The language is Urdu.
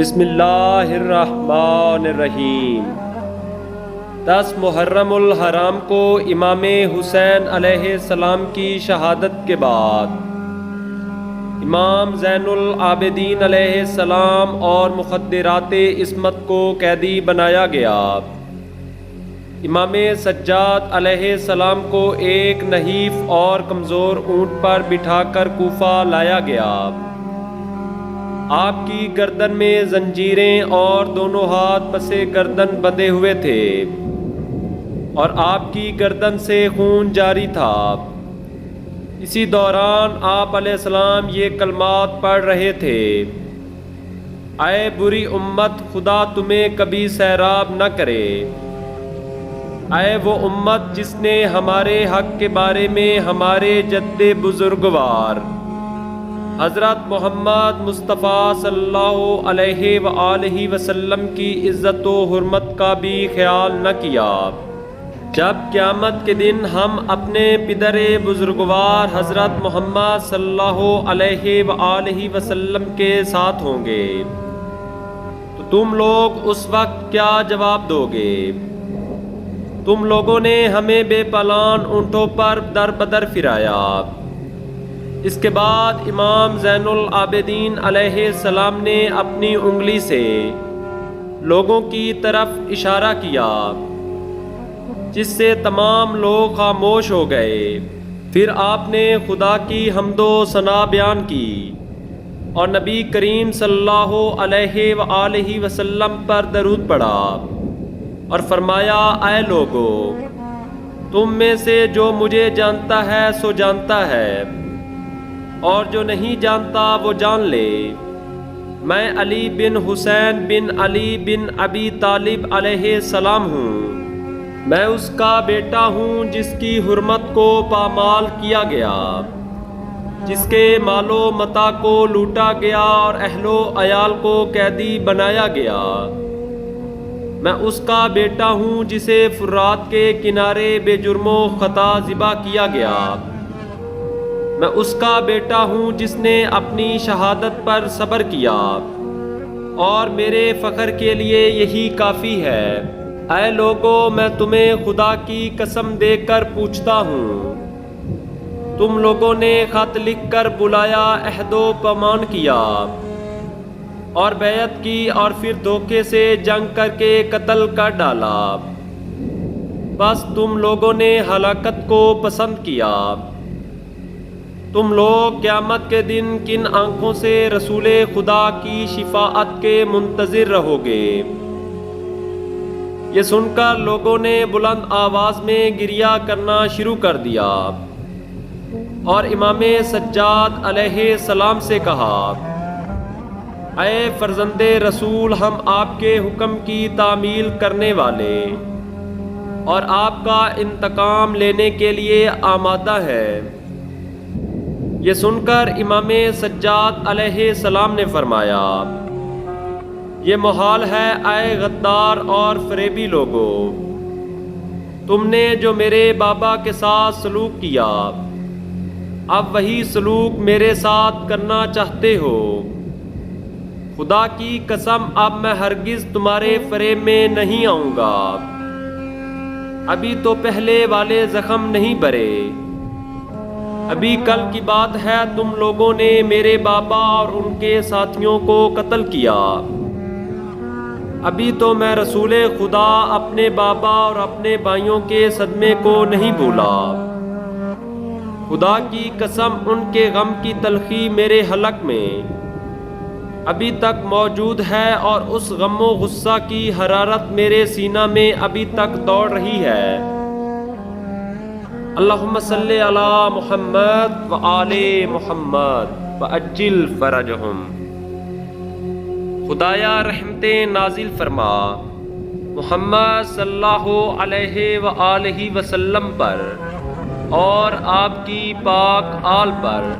بسم اللہ الرحمن الرحیم۔ 10 محرم الحرام کو امام حسین علیہ السلام کی شہادت کے بعد امام زین العابدین علیہ السلام اور مخدرات عصمت کو قیدی بنایا گیا۔ امام سجاد علیہ السلام کو ایک نحیف اور کمزور اونٹ پر بٹھا کر کوفہ لایا گیا۔ آپ کی گردن میں زنجیریں اور دونوں ہاتھ پسے گردن بندھے ہوئے تھے اور آپ کی گردن سے خون جاری تھا۔ اسی دوران آپ علیہ السلام یہ کلمات پڑھ رہے تھے: اے بری امت، خدا تمہیں کبھی سیراب نہ کرے۔ اے وہ امت جس نے ہمارے حق کے بارے میں ہمارے جد بزرگوار حضرت محمد مصطفیٰ صلی اللہ علیہ وآلہ وسلم کی عزت و حرمت کا بھی خیال نہ کیا۔ جب قیامت کے دن ہم اپنے پدر بزرگوار حضرت محمد صلی اللہ علیہ وآلہ وسلم کے ساتھ ہوں گے تو تم لوگ اس وقت کیا جواب دو گے؟ تم لوگوں نے ہمیں بے پالان اونٹوں پر در بدر پھرایا۔ اس کے بعد امام زین العابدین علیہ السلام نے اپنی انگلی سے لوگوں کی طرف اشارہ کیا جس سے تمام لوگ خاموش ہو گئے۔ پھر آپ نے خدا کی حمد و ثنا بیان کی اور نبی کریم صلی اللہ علیہ وآلہ وسلم پر درود پڑھا اور فرمایا: اے لوگو، تم میں سے جو مجھے جانتا ہے سو جانتا ہے، اور جو نہیں جانتا وہ جان لے۔ میں علی بن حسین بن علی بن ابی طالب علیہ السلام ہوں۔ میں اس کا بیٹا ہوں جس کی حرمت کو پامال کیا گیا، جس کے مال و متاع کو لوٹا گیا اور اہل و عیال کو قیدی بنایا گیا۔ میں اس کا بیٹا ہوں جسے فرات کے کنارے بے جرم و خطا ذبح کیا گیا۔ میں اس کا بیٹا ہوں جس نے اپنی شہادت پر صبر کیا، اور میرے فخر کے لیے یہی کافی ہے۔ اے لوگو، میں تمہیں خدا کی قسم دے کر پوچھتا ہوں، تم لوگوں نے خط لکھ کر بلایا، عہد و پیمان کیا اور بیعت کی، اور پھر دھوکے سے جنگ کر کے قتل کر ڈالا۔ بس تم لوگوں نے ہلاکت کو پسند کیا۔ تم لوگ قیامت کے دن کن آنکھوں سے رسول خدا کی شفاعت کے منتظر رہو گے؟ یہ سن کر لوگوں نے بلند آواز میں گریہ کرنا شروع کر دیا اور امام سجاد علیہ السلام سے کہا: اے فرزند رسول، ہم آپ کے حکم کی تعمیل کرنے والے اور آپ کا انتقام لینے کے لیے آمادہ ہیں۔ یہ سن کر امام سجاد علیہ السلام نے فرمایا: یہ محال ہے اے غدار اور فریبی لوگو، تم نے جو میرے بابا کے ساتھ سلوک کیا، اب وہی سلوک میرے ساتھ کرنا چاہتے ہو۔ خدا کی قسم، اب میں ہرگز تمہارے فریب میں نہیں آؤں گا۔ ابھی تو پہلے والے زخم نہیں بھرے۔ ابھی کل کی بات ہے، تم لوگوں نے میرے بابا اور ان کے ساتھیوں کو قتل کیا۔ ابھی تو میں رسول خدا اپنے بابا اور اپنے بھائیوں کے صدمے کو نہیں بھولا۔ خدا کی قسم، ان کے غم کی تلخی میرے حلق میں ابھی تک موجود ہے، اور اس غم و غصہ کی حرارت میرے سینہ میں ابھی تک دوڑ رہی ہے۔ اللہم صلی علی محمد وآل محمد وعجل فرجہم۔ خدایا رحمتیں نازل فرما محمد صلی اللہ علیہ وآلہ وسلم پر اور آپ کی پاک آل پر۔